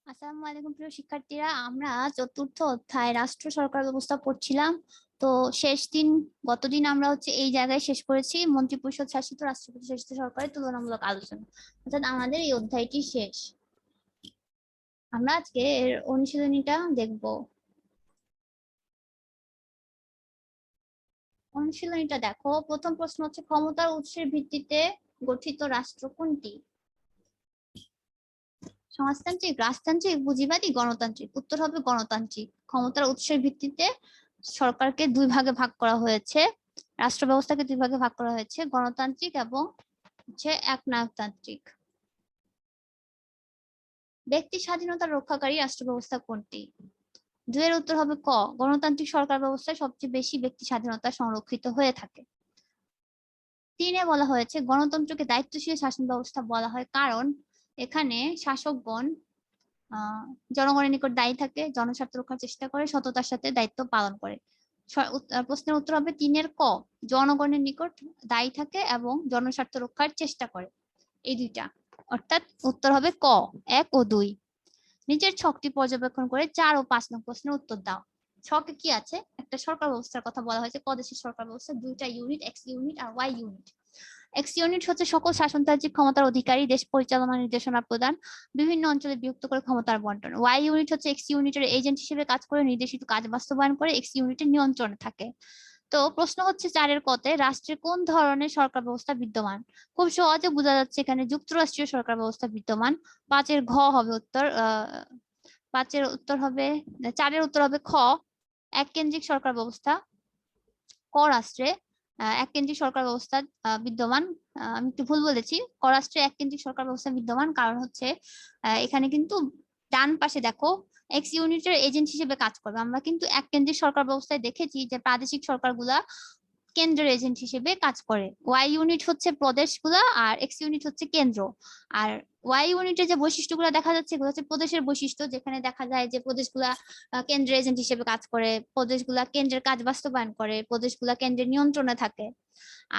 আসসালামু আলাইকুম প্রিয় শিক্ষার্থীরা, আমরা চতুর্থ অধ্যায় রাষ্ট্র সরকার ব্যবস্থা পড়ছিলাম। তো গতদিন আমরা এই জায়গায় শেষ করেছি মন্ত্রিপরিষদ শাসিত রাষ্ট্রপতি শাসিত সরকারের তুলনামূলক আলোচনা, অর্থাৎ আমাদের এই অধ্যায়টি শেষ। আমরা আজকে এর অনুশীলনীটা দেখব। অনুশীলনীটা দেখো, প্রথম প্রশ্ন হচ্ছে ক্ষমতার উৎসের ভিত্তিতে গঠিত রাষ্ট্র কোনটি? সমাজতান্ত্রিক, রাজতান্ত্রিক, পুঁজিবাদী, গণতান্ত্রিক। উত্তর হবে গণতান্ত্রিক। ক্ষমতার উৎসের ভিত্তিতে সরকারকে দুই ভাগে ভাগ করা হয়েছে, রাষ্ট্র ব্যবস্থাকে দুই ভাগে ভাগ করা হয়েছে, গণতান্ত্রিক এবং একনায়কতান্ত্রিক। ব্যক্তি স্বাধীনতা রক্ষাকারী রাষ্ট্র ব্যবস্থা কোনটি? দুয়ের উত্তর হবে ক, গণতান্ত্রিক সরকার ব্যবস্থায় সবচেয়ে বেশি ব্যক্তি স্বাধীনতা সংরক্ষিত হয়ে থাকে। তিনে বলা হয়েছে গণতন্ত্রকে দায়িত্বশীল শাসন ব্যবস্থা বলা হয় কারণ এখানে শাসকগণ জনগণের নিকট দায়ী থাকে, জনস্বার্থ রক্ষার চেষ্টা করে, সততার সাথে দায়িত্ব পালন করে। প্রশ্নের উত্তর হবে তিনের ক, জনগণের নিকট দায়ী থাকে এবং জনস্বার্থ রক্ষার চেষ্টা করে, এই দুইটা। অর্থাৎ উত্তর হবে ক 1 ও 2। নিচের ছকটি পর্যবেক্ষণ করে 4 ও 5 নং প্রশ্নের উত্তর দাও। ছকে কি আছে? একটা সরকার ব্যবস্থার কথা বলা হয়েছে, কদেশের সরকার ব্যবস্থা, দুইটা ইউনিট, এক্স ইউনিট আর ওয়াই ইউনিট। এক্স ইউনিট হচ্ছে সকল শাসনতান্ত্রিক ক্ষমতার অধিকারী, দেশ পরিচালনা নির্দেশনা প্রদান, বিভিন্ন অঞ্চলে বিভক্ত করে ক্ষমতার বন্টন। ওয়াই ইউনিট হচ্ছে এক্স ইউনিটের এজেন্ট হিসেবে কাজ করে, নির্দেশিত কাজ বাস্তবায়ন করে, এক্স ইউনিটের নিয়ন্ত্রণে থাকে। তো প্রশ্ন হচ্ছে 4-এর কতে রাষ্ট্রে কোন ধরনের সরকার ব্যবস্থা বিদ্যমান? খুব সহজে বোঝা যাচ্ছে এখানে যুক্তরাষ্ট্রীয় সরকার ব্যবস্থা বিদ্যমান। 5-এর ঘ হবে উত্তর। 5-এর উত্তর হবে, 4-এর উত্তর হবে খ, এককেন্দ্রিক সরকার ব্যবস্থা। ক রাষ্ট্রে এককেন্দ্রিক সরকার ব্যবস্থা বিদ্যমান। আমি একটু ভুল বলেছি, ক রাষ্ট্রে এককেন্দ্রিক সরকার ব্যবস্থা বিদ্যমান কারণ হচ্ছে এখানে কিন্তু ডান পাশে দেখো এক্স ইউনিটের এজেন্ট হিসেবে কাজ করবে। আমরা কিন্তু এককেন্দ্রিক সরকার ব্যবস্থায় দেখেছি যে প্রাদেশিক সরকারগুলা কেন্দ্রের এজেন্ট হিসেবে কাজ করে। ওয়াই ইউনিট হচ্ছে প্রদেশগুলা আর এক্স ইউনিট হচ্ছে কেন্দ্র। আর ওয়াই ইউনিটের যে বৈশিষ্ট্যগুলো দেখা যাচ্ছে এগুলো হচ্ছে প্রদেশের বৈশিষ্ট্য, যেখানে দেখা যায় যে প্রদেশগুলা কেন্দ্রের এজেন্ট হিসেবে কাজ করে, প্রদেশগুলা কেন্দ্রের কাজ বাস্তবায়ন করে, প্রদেশগুলা কেন্দ্রের নিয়ন্ত্রণে থাকে।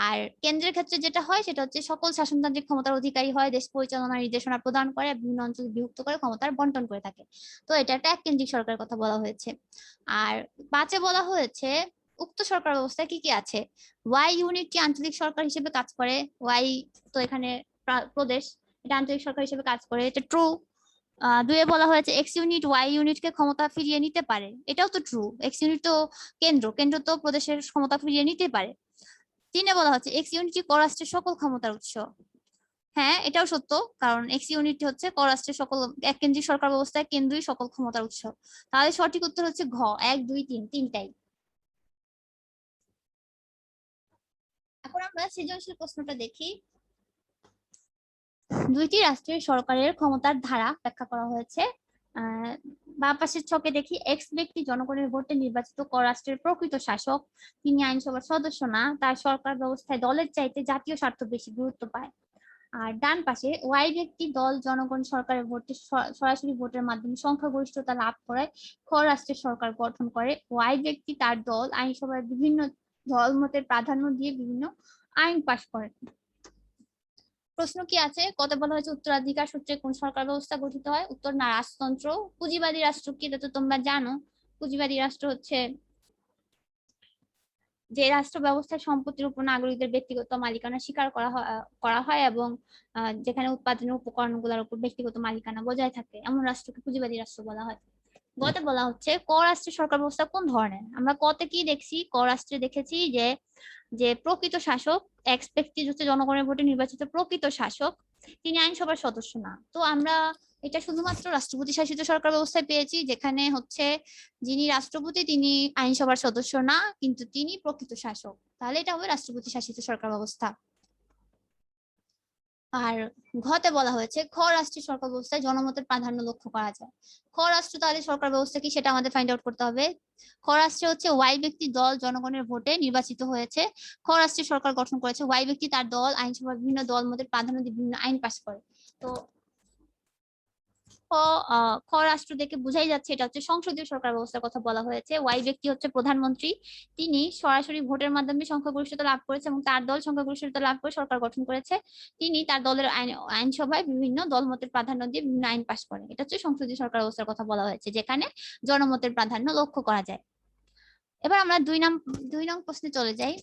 আর কেন্দ্রের ক্ষেত্রে যেটা হয় সেটা হচ্ছে সকল শাসনতান্ত্রিক ক্ষমতার অধিকারী হয়, দেশ পরিচালনার নির্দেশনা প্রদান করে, বিভিন্ন অঞ্চলে বিভক্ত করে ক্ষমতার বন্টন করে থাকে। তো এটা একটা এককেন্দ্রিক সরকারের কথা বলা হয়েছে। আর 5-এ বলা হয়েছে উক্ত সরকার ব্যবস্থায় কি কি আছে। ওয়াই ইউনিট কি আঞ্চলিক সরকার হিসেবে কাজ করে? ওয়াই তো এখানে প্রদেশ, এটা আঞ্চলিক সরকার হিসেবে কাজ করে, এটা ট্রু। 2-এ বলা হয়েছে এক্স ইউনিট ওয়াই ইউনিটকে ক্ষমতা ফিরিয়ে নিতে পারে, এটাও তো ট্রু। এক্স ইউনিট তো কেন্দ্র, কেন্দ্র তো প্রদেশের ক্ষমতা ফিরিয়ে নিতে পারে। 3-এ বলা হচ্ছে এক্স ইউনিট কি পররাষ্ট্রের সকল ক্ষমতার উৎস? হ্যাঁ, এটাও সত্য, কারণ এক্স ইউনিট হচ্ছে পররাষ্ট্রের সকল, এককেন্দ্রিক সরকার ব্যবস্থায় কেন্দ্রই সকল ক্ষমতার উৎস। তাহলে সঠিক উত্তর হচ্ছে ঘ 1, 2, 3, তিনটাই। এখন আমরা সৃজনশীল প্রশ্নটা দেখি। দুইটি রাষ্ট্রের সরকারের ক্ষমতার ধারা ব্যাখ্যা করা হয়েছে। বাম পাশের ছকে দেখি, এক্স ব্যক্তি জনগণের ভোটে নির্বাচিত ক রাষ্ট্রের প্রকৃত শাসক, তিনি আইনসভার সদস্য না, তার সরকার ব্যবস্থায় দলের চাইতে জাতীয় স্বার্থ বেশি গুরুত্ব পায়। আর ডান পাশে ওয়াই ব্যক্তি দল জনগণ সরকারের ভোটে সরাসরি ভোটের মাধ্যমে সংখ্যাগরিষ্ঠতা লাভ করায় খ রাষ্ট্রের সরকার গঠন করে। ওয়াই ব্যক্তি তার দল আইনসভায় বিভিন্ন দলমতের প্রাধান্য দিয়ে বিভিন্ন আইন পাশ করে। প্রশ্ন কি আছে? কত বলা হয়েছে উত্তরাধিকার সূত্রে কোন সরকার ব্যবস্থা গঠিত হয়? উত্তর না, রাজতন্ত্র। পুঁজিবাদী রাষ্ট্র কি, এটা তো তোমরা জানো। পুঁজিবাদী রাষ্ট্র হচ্ছে যে রাষ্ট্র ব্যবস্থায় সম্পত্তির উপর নাগরিকদের ব্যক্তিগত মালিকানা স্বীকার করা হয় এবং যেখানে উৎপাদনের উপকরণগুলোর উপর ব্যক্তিগত মালিকানা বজায় থাকে, এমন রাষ্ট্রকে পুঁজিবাদী রাষ্ট্র বলা হয়। গতে বলা হচ্ছে ক রাষ্ট্রের সরকার ব্যবস্থা কোন ধরনের? আমরা কতে কি দেখছি? ক রাষ্ট্রে দেখেছি যে যে প্রকৃত শাসক, এক্স ব্যক্তি হচ্ছে জনগণের ভোটে নির্বাচিত প্রকৃত শাসক, তিনি আইনসভার সদস্য না। তো আমরা এটা শুধুমাত্র রাষ্ট্রপতি শাসিত সরকার ব্যবস্থায় পেয়েছি, যেখানে হচ্ছে যিনি রাষ্ট্রপতি তিনি আইনসভার সদস্য না, কিন্তু তিনি প্রকৃত শাসক। তাহলে এটা হবে রাষ্ট্রপতি শাসিত সরকার ব্যবস্থা। আর ঘতে বলা হয়েছে খ রাষ্ট্রের সরকার ব্যবস্থায় জনমতের প্রাধান্য লক্ষ্য করা যায়। খ রাষ্ট্র তাহলে সরকার ব্যবস্থা কি সেটা আমাদের ফাইন্ড আউট করতে হবে। খ রাষ্ট্রে হচ্ছে ওয়াই ব্যক্তি দল জনগণের ভোটে নির্বাচিত হয়েছে। খ রাষ্ট্রের সরকার গঠন করেছে ওয়াই ব্যক্তি তার দল আইনসভার বিভিন্ন দল মতের প্রাধান্য দিয়ে বিভিন্ন আইন পাস করে। তো খ রাষ্ট্র দেখে বোঝাই যাচ্ছে এটা হচ্ছে সংসদীয় সরকার ব্যবস্থার কথা বলা হয়েছে। ওয়াই ব্যক্তি হচ্ছে প্রধানমন্ত্রী। তিনি সরাসরি ভোটের মাধ্যমে সংখ্যাগরিষ্ঠতা লাভ করেছে এবং তার দল সংখ্যাগরিষ্ঠতা লাভ করে সরকার গঠন করেছে। তিনি তার দলের আইনসভায় বিভিন্ন দলমতের প্রাধান্য দিয়ে বিভিন্ন আইন পাশ করে। এটা হচ্ছে সংসদীয় সরকার ব্যবস্থার কথা বলা হয়েছে, যেখানে জনমতের প্রাধান্য লক্ষ্য করা যায়। এবার আমরা দুই নং প্রশ্নে চলে যাই।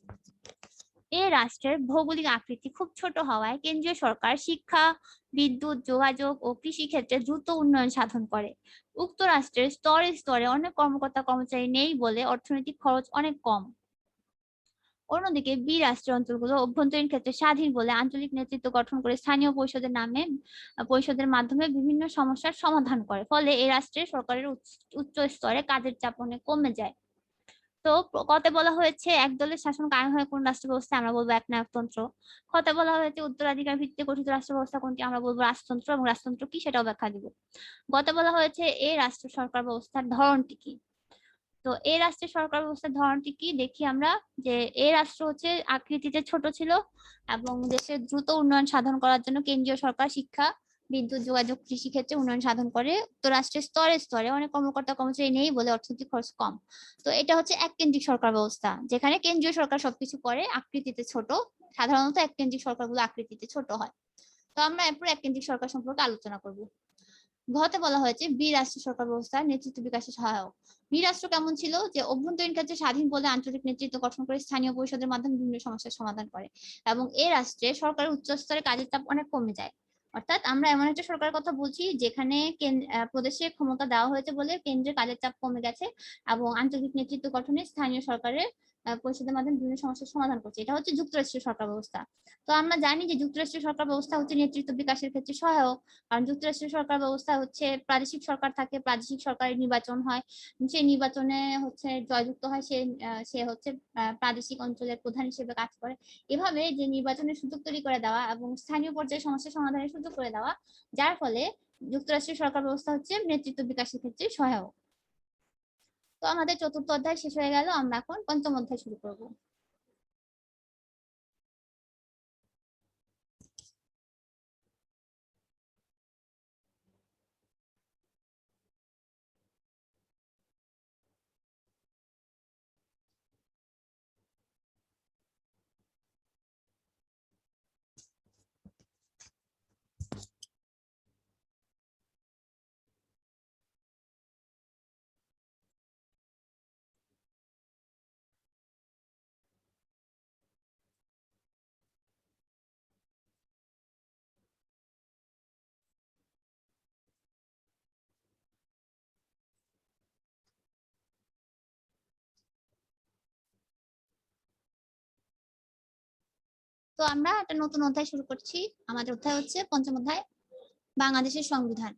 এ রাষ্ট্রের ভৌগোলিক আকৃতি খুব ছোট হওয়ায় কেন্দ্রীয় সরকার শিক্ষা, বিদ্যুৎ, যোগাযোগ ও কৃষি ক্ষেত্রে দ্রুত উন্নয়ন সাধন করে। উক্ত রাষ্ট্রের স্তরে স্তরে অনেক কর্মকর্তা কর্মচারী নেই বলে অর্থনৈতিক খরচ অনেক কম। অন্যদিকে বি রাষ্ট্রের অঞ্চলগুলো অভ্যন্তরীণ ক্ষেত্রে স্বাধীন বলে আঞ্চলিক নেতৃত্ব গঠন করে স্থানীয় পরিষদের মাধ্যমে বিভিন্ন সমস্যার সমাধান করে। ফলে এই রাষ্ট্রের সরকারের উচ্চ স্তরে কাজের চাপ অনেক কমে যায়। তো কতে বলা হয়েছে একদলের শাসন কায়েম হয় কোন রাষ্ট্র ব্যবস্থা, আমরা বলবো একনায়কতন্ত্র। কতে বলা হয়েছে উত্তরাধিকার ভিত্তিতে গঠিত রাষ্ট্র ব্যবস্থা কোনটি, আমরা বলবো রাজতন্ত্র, এবং রাজতন্ত্র কি সেটাও ব্যাখ্যা দিব। গতে বলা হয়েছে এই রাষ্ট্র সরকার ব্যবস্থার ধরনটি কি। তো এই রাষ্ট্রের সরকার ব্যবস্থার ধরনটি কি দেখি আমরা, যে এই রাষ্ট্র হচ্ছে আকৃতিতে ছোট ছিল এবং দেশের দ্রুত উন্নয়ন সাধন করার জন্য কেন্দ্রীয় সরকার শিক্ষা, বিদ্যুৎ, যোগাযোগ, কৃষি ক্ষেত্রে উন্নয়ন সাধন করে। তো রাষ্ট্রের স্তরে স্তরে অনেক কর্মকর্তা কর্মচারী নেই বলে অর্থনৈতিক খরচ কম। তো এটা হচ্ছে এক কেন্দ্রিক সরকার ব্যবস্থা, যেখানে কেন্দ্রীয় সরকার সবকিছু করে, আকৃতিতে ছোট। সাধারণত এক কেন্দ্রিক সরকারগুলো আকৃতিতে ছোট হয়। তো আমরা এরপর এক কেন্দ্রিক সরকার সম্পর্কে আলোচনা করব। ঘতে বলা হয়েছে বি রাষ্ট্র সরকার ব্যবস্থা নেতৃত্ব বিকাশে সহায়ক। বি রাষ্ট্র কেমন ছিল, যে অভ্যন্তরীণ ক্ষেত্রে স্বাধীন বলে আঞ্চলিক নেতৃত্ব গঠন করে স্থানীয় পরিষদের মাধ্যমে বিভিন্ন সমস্যার সমাধান করে, এবং এ রাষ্ট্রে সরকারের উচ্চ স্তরে কাজের চাপ অনেক কমে যায়। অর্থাৎ আমরা এমন একটা সরকারের কথা বলছি যেখানে প্রদেশে ক্ষমতা দেওয়া হয়েছে বলে কেন্দ্রের কাজের চাপ কমে গেছে, এবং আঞ্চলিক নেতৃত্ব গঠনে স্থানীয় সরকারের পরিষদের মাধ্যমে বিভিন্ন সমস্যার সমাধান করছে। এটা হচ্ছে যুক্তরাষ্ট্রীয় সরকার ব্যবস্থা। তো আমরা জানি যে যুক্তরাষ্ট্রীয় সরকার ব্যবস্থা হচ্ছে নেতৃত্ব বিকাশের ক্ষেত্রে সহায়ক, কারণ যুক্তরাষ্ট্রীয় সরকার ব্যবস্থা হচ্ছে প্রাদেশিক সরকার থাকে, প্রাদেশিক সরকারের নির্বাচন হয়, সেই নির্বাচনে হচ্ছে জয়যুক্ত হয়, সে হচ্ছে প্রাদেশিক অঞ্চলের প্রধান হিসেবে কাজ করে। এভাবে যে নির্বাচনের সুযোগ তৈরি করে দেওয়া এবং স্থানীয় পর্যায়ে সমস্যা সমাধানের সুযোগ করে দেওয়া, যার ফলে যুক্তরাষ্ট্রীয় সরকার ব্যবস্থা হচ্ছে নেতৃত্ব বিকাশের ক্ষেত্রে সহায়ক। তো আমাদের চতুর্থ অধ্যায় শেষ হয়ে গেল, আমরা এখন পঞ্চম অধ্যায় শুরু করব। তো আমরা একটা নতুন অধ্যায় শুরু করছি। আমাদের অধ্যায় হচ্ছে পঞ্চম অধ্যায়, বাংলাদেশের সংবিধান।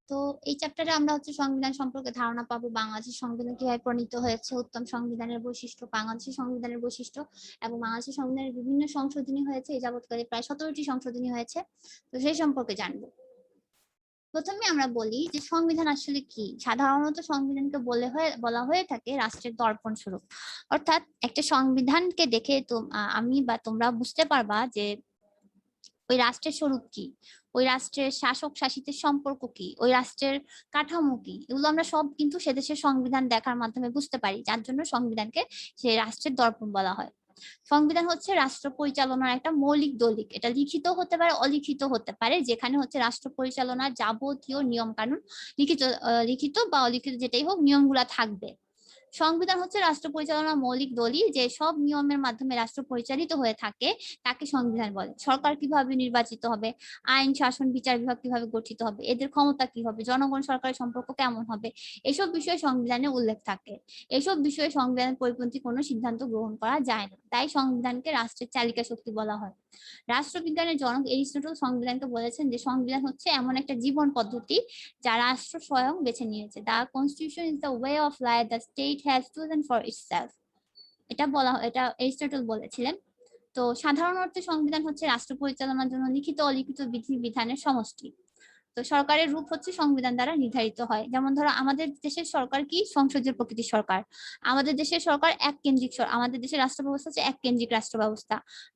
তো এই চ্যাপ্টারে আমরা হচ্ছে সংবিধান সম্পর্কে ধারণা পাবো, বাংলাদেশের সংবিধান কিভাবে প্রণীত হয়েছে, উত্তম সংবিধানের বৈশিষ্ট্য, বাংলাদেশের সংবিধানের বৈশিষ্ট্য, এবং বাংলাদেশের সংবিধানের বিভিন্ন সংশোধনী হয়েছে, এই যাবৎকালে প্রায় 17টি সংশোধনী হয়েছে। তো সেই সম্পর্কে জানবো। প্রথমে আমরা বলি যে সংবিধান আসলে কি। সাধারণত সংবিধানকে বলা হয়ে থাকে রাষ্ট্রের দর্পণ স্বরূপ। অর্থাৎ একটা সংবিধানকে দেখে আমি বা তোমরা বুঝতে পারবা যে ওই রাষ্ট্রের স্বরূপ কি, ওই রাষ্ট্রের শাসক শাসিতের সম্পর্ক কি, ওই রাষ্ট্রের কাঠামো কি, এগুলো আমরা সব কিন্তু সে দেশের সংবিধান দেখার মাধ্যমে বুঝতে পারি, যার জন্য সংবিধানকে সেই রাষ্ট্রের দর্পণ বলা হয়। সংবিধান হচ্ছে রাষ্ট্র পরিচালনার একটা মৌলিক দলিল। এটা লিখিত হতে পারে, অলিখিত হতে পারে, যেখানে হচ্ছে রাষ্ট্র পরিচালনার যাবতীয় নিয়ম কানুন লিখিত বা অলিখিত যেটাই হোক নিয়মগুলা থাকবে। সংবিধান হচ্ছে রাষ্ট্র পরিচালনার মৌলিক দলিল, যে সব নিয়মের মাধ্যমে রাষ্ট্র পরিচালিত হয়ে থাকে তাকে সংবিধান বলে। সরকার কিভাবে নির্বাচিত হবে, আইন শাসন বিচার বিভাগ কিভাবে গঠিত হবে, এদের ক্ষমতা কি হবে, জনগণ সরকারের সম্পর্ক কেমন হবে, এসব বিষয়ে সংবিধানে উল্লেখ থাকে। এসব বিষয়ে সংবিধানের পরিপন্থী কোনো সিদ্ধান্ত গ্রহণ করা যায় না, তাই সংবিধানকে রাষ্ট্রের চালিকা শক্তি বলা হয়। রাষ্ট্রবিজ্ঞানের জনক এরিস্টটল সংবিধানকে বলেছেন যে সংবিধান হচ্ছে এমন একটা জীবন পদ্ধতি যা রাষ্ট্র স্বয়ং বেছে নিয়েছে। The constitution is the way of life the state has chosen for itself. এটা এরিস্টটল বলেছিলেন। তো সাধারণ অর্থে সংবিধান হচ্ছে রাষ্ট্র পরিচালনার জন্য লিখিত অলিখিত বিধি বিধানের সমষ্টি। তো সরকারের রূপ হচ্ছে সংবিধান দ্বারা নির্ধারিত হয়। যেমন ধরো আমাদের দেশের সরকার কি সংসদীয় প্রকৃতির সরকার, আমাদের দেশের সরকার এক কেন্দ্রিক, আমাদের দেশের রাষ্ট্র ব্যবস্থা হচ্ছে এক কেন্দ্রিক রাষ্ট্র ব্যবস্থা,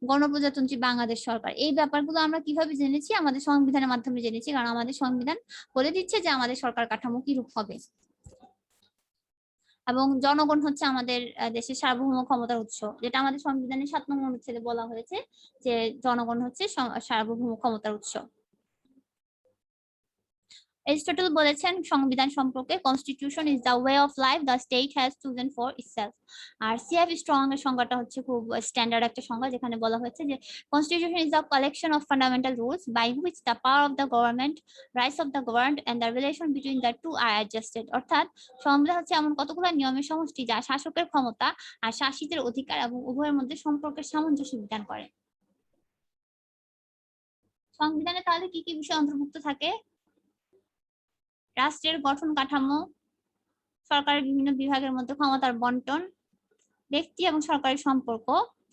গণপ্রজাতন্ত্রী বাংলাদেশ সরকার। এই ব্যাপারগুলো আমরা কিভাবে জেনেছি? আমাদের সংবিধানের মাধ্যমে জেনেছি, কারণ আমাদের সংবিধান বলে দিচ্ছে যে আমাদের সরকার কাঠামো কি রূপ হবে। এবং জনগণ হচ্ছে আমাদের দেশের সার্বভৌম ক্ষমতার উৎস, যেটা আমাদের সংবিধানের 7 নং অনুচ্ছেদে বলা হয়েছে যে জনগণ হচ্ছে সার্বভৌম ক্ষমতার উৎস। এরিস্টটল বলেছেন সংবিধান সম্পর্কে, constitution is the way of life the state has chosen for itself. আর সিএফ স্ট্রং এর সংজ্ঞাটা হচ্ছে খুব স্ট্যান্ডার্ড একটা সংজ্ঞা, যেখানে বলা হয়েছে যে constitution is the collection of fundamental rules by which the power of the government, rights of the governed and the relation between the two are adjusted. অর্থাৎ সংবিধান হচ্ছে এমন কতগুলো নিয়মের সমষ্টি যা শাসকের ক্ষমতা আর শাসিতের অধিকার এবং উভয়ের মধ্যে সম্পর্কের সামঞ্জস্য বিধান করে। সংবিধানে তাহলে কি কি বিষয় অন্তর্ভুক্ত থাকে? রাষ্ট্রের গঠন কাঠামো, সরকারের বিভিন্ন বিভাগের মধ্যে ক্ষমতার বন্টন, ব্যক্তি এবং সরকারের সম্পর্ক,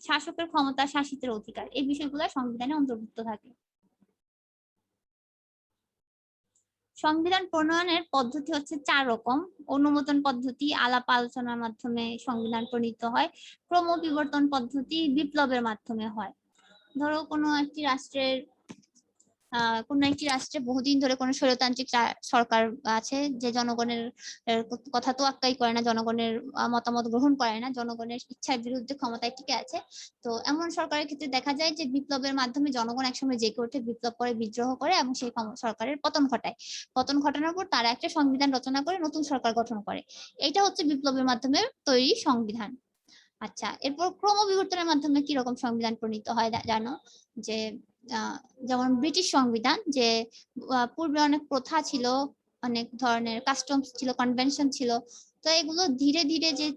শাসকের ক্ষমতা, শাসিতের অধিকার, এই বিষয়গুলো সংবিধানে অন্তর্ভুক্ত থাকে। সংবিধান প্রণয়নের পদ্ধতি হচ্ছে 4 রকম। অনুমোদন পদ্ধতি, আলাপ আলোচনার মাধ্যমে সংবিধান প্রণীত হয়। ক্রমবিবর্তন পদ্ধতি বিপ্লবের মাধ্যমে হয়। ধরো কোনো একটি রাষ্ট্রে বহুদিন ধরে কোনো স্বৈরতান্ত্রিক সরকার আছে, যে জনগণের কথা তো আক্কাই করে না, জনগণের মতামত গ্রহণ করে না, জনগণের ইচ্ছার বিরুদ্ধে ক্ষমতায় টিকে আছে। তো এমন সরকারের ক্ষেত্রে দেখা যায় যে বিপ্লবের মাধ্যমে জনগণ একসময় জেগে ওঠে, বিপ্লব করে, বিদ্রোহ করে এবং সেই সরকারের পতন ঘটায়। পতন ঘটানোর পর তারা একটা সংবিধান রচনা করে নতুন সরকার গঠন করে। এটা হচ্ছে বিপ্লবের মাধ্যমে তৈরি সংবিধান। আচ্ছা, এরপর ক্রমবিবর্তনের মাধ্যমে কি রকম সংবিধান প্রণীত হয় জানো? যে যেমন ব্রিটিশ সংবিধান, যে পূর্বে অনেক প্রথা ছিল, অনেক ধরনের কাস্টমস ছিল, কনভেনশন ছিল, তো এগুলো ধীরে ধীরে যে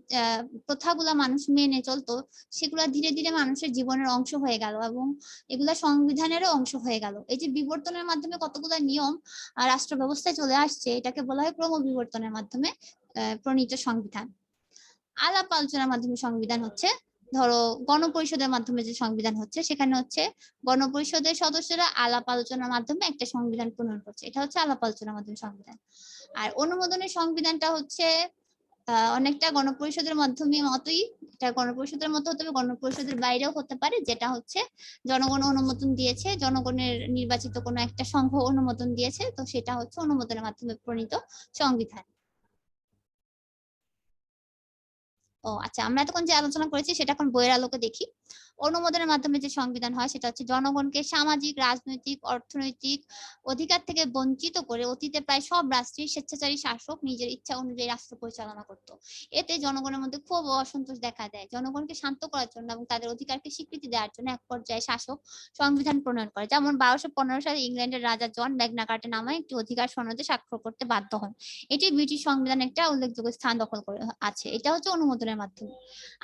প্রথাগুলা মানুষ মেনে চলতো, সেগুলা ধীরে ধীরে মানুষের জীবনের অংশ হয়ে গেল এবং এগুলা সংবিধানেরও অংশ হয়ে গেল। এই যে বিবর্তনের মাধ্যমে কতগুলা নিয়ম রাষ্ট্র ব্যবস্থায় চলে আসছে, এটাকে বলা হয় ক্রমবিবর্তনের মাধ্যমে প্রণীত সংবিধান। আলাপ আলোচনার মাধ্যমে সংবিধান হচ্ছে, ধরো গণপরিষদের মাধ্যমে যে সংবিধান হচ্ছে, সেখানে হচ্ছে গণপরিষদের সদস্যরা আলাপ আলোচনার মাধ্যমে একটা সংবিধান প্রণয়ন করছে, এটা হচ্ছে আলাপ আলোচনার মাধ্যমে সংবিধান। আর অনুমোদনের সংবিধানটা হচ্ছে অনেকটা গণপরিষদের মাধ্যমে মতোই, এটা গণপরিষদের মতো হতে হবে, গণপরিষদের বাইরেও হতে পারে, যেটা হচ্ছে জনগণ অনুমোদন দিয়েছে, জনগণের নির্বাচিত কোনো একটা সংঘ অনুমোদন দিয়েছে, তো সেটা হচ্ছে অনুমোদনের মাধ্যমে প্রণীত সংবিধান। ও আচ্ছা, আমরা এতক্ষণ যে আলোচনা করেছি সেটা এখন বইয়ের আলোকে দেখি। অনুমোদনের মাধ্যমে যে সংবিধান হয় সেটা হচ্ছে জনগণকে সামাজিক, রাজনৈতিক, অর্থনৈতিক অধিকার থেকে বঞ্চিত করে অতীতে প্রায় সব রাষ্ট্রের স্বেচ্ছাচারী শাসক নিজের ইচ্ছা অনুযায়ী রাষ্ট্র পরিচালনা করত। এতে জনগণের মধ্যে খুব অসন্তোষ দেখা দেয়। জনগণকে শান্ত করার জন্য এবং তাদের অধিকারকে স্বীকৃতি দেওয়ার জন্য এক পর্যায়ে শাসক সংবিধান প্রণয়ন করে। যেমন 1215 সালে ইংল্যান্ডের রাজা জন ম্যাগনা কার্টা নামে একটি অধিকার সনদে স্বাক্ষর করতে বাধ্য হন। এটি ব্রিটিশ সংবিধানে একটা উল্লেখযোগ্য স্থান দখল করে আছে। এটা হচ্ছে অনুমোদনের মাধ্যমে।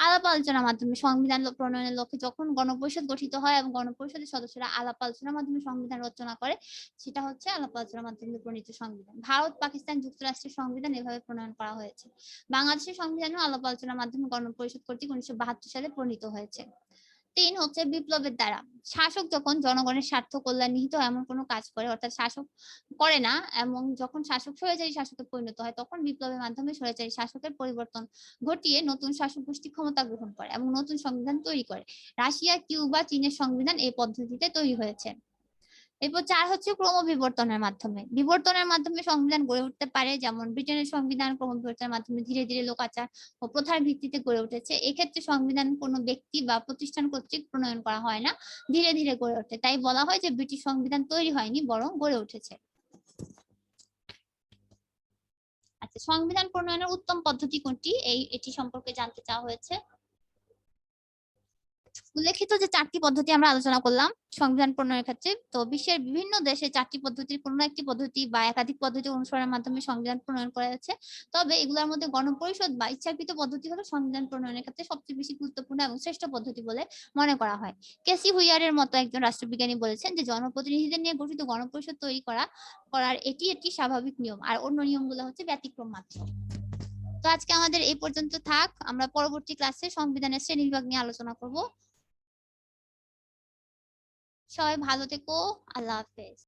আলাপ আলোচনার মাধ্যমে সংবিধান প্রণয়নের লক্ষ্যে যখন গণপরিষদ গঠিত হয় এবং গণপরিষদের সদস্যরা আলাপ আলোচনার মাধ্যমে সংবিধান রচনা করে, সেটা হচ্ছে আলাপ আলোচনার মাধ্যমে প্রণীত সংবিধান। ভারত, পাকিস্তান, যুক্তরাষ্ট্রের সংবিধান এভাবে প্রণয়ন করা হয়েছে। বাংলাদেশের সংবিধানও আলাপ আলোচনার মাধ্যমে গণপরিষদ কর্তৃক 1972 সালে প্রণীত হয়েছে। 3 হচ্ছে বিপ্লবের দ্বারা। শাসক যখন জনগণের স্বার্থ কল্যাণ নিহিত এমন কোনো কাজ করে, অর্থাৎ শাসক করে না, এবং যখন শাসক স্বৈরাচারী শাসকে পরিণত হয়, তখন বিপ্লবের মাধ্যমে স্বৈরাচারী শাসকের পরিবর্তন ঘটিয়ে নতুন শাসক গোষ্ঠী ক্ষমতা গ্রহণ করে এবং নতুন সংবিধান তৈরি করে। রাশিয়া, কিউবা, চীনের সংবিধান এই পদ্ধতিতে তৈরি হয়েছে। এরপর 4 হচ্ছে ক্রমবিবর্তনের মাধ্যমে। বিবর্তনের মাধ্যমে সংবিধান গড়ে উঠতে পারে, যেমন ব্রিটেনের সংবিধান ক্রমবিবর্তনের মাধ্যমে ধীরে ধীরে লোকাচার ও প্রথার ভিত্তিতে গড়ে উঠেছে। এক্ষেত্রে সংবিধান কোনো ব্যক্তি বা প্রতিষ্ঠান কর্তৃক প্রণয়ন করা হয় না, ধীরে ধীরে গড়ে ওঠে। তাই বলা হয় যে ব্রিটিশ সংবিধান তৈরি হয়নি, বরং গড়ে উঠেছে। আচ্ছা, সংবিধান প্রণয়নের উত্তম পদ্ধতি কোনটি, এটি সম্পর্কে জানতে চাওয়া হয়েছে। উল্লেখিত যে 4টি পদ্ধতি আমরা আলোচনা করলাম সংবিধান প্রণয়নের ক্ষেত্রে, তো বিশ্বের বিভিন্ন দেশে 4টি পদ্ধতির কোনো একটি পদ্ধতি বা একাধিক পদ্ধতি অনুসরণের মাধ্যমে সংবিধান প্রণয়ন করা যাচ্ছে। তবে এগুলোর মধ্যে গণপরিষদ বা ইচ্ছাকৃত পদ্ধতি হলো সংবিধান প্রণয়নের ক্ষেত্রে সবচেয়ে বেশি গুরুত্বপূর্ণ এবং শ্রেষ্ঠ পদ্ধতি বলে মনে করা হয়। কেসি হুইয়ারের মতো একজন রাষ্ট্রবিজ্ঞানী বলেছেন যে জনপ্রতিনিধিদের নিয়ে গঠিত গণপরিষদ তৈরি করার এটি একটি স্বাভাবিক নিয়ম, আর অন্য নিয়মগুলো হচ্ছে ব্যতিক্রম মাত্র। তো আজকে আমাদের এই পর্যন্ত থাক, আমরা পরবর্তী ক্লাসে সংবিধানের শ্রেণীবিভাগ নিয়ে আলোচনা করব। সবাই ভালো থেকো, আল্লাহ হাফেজ।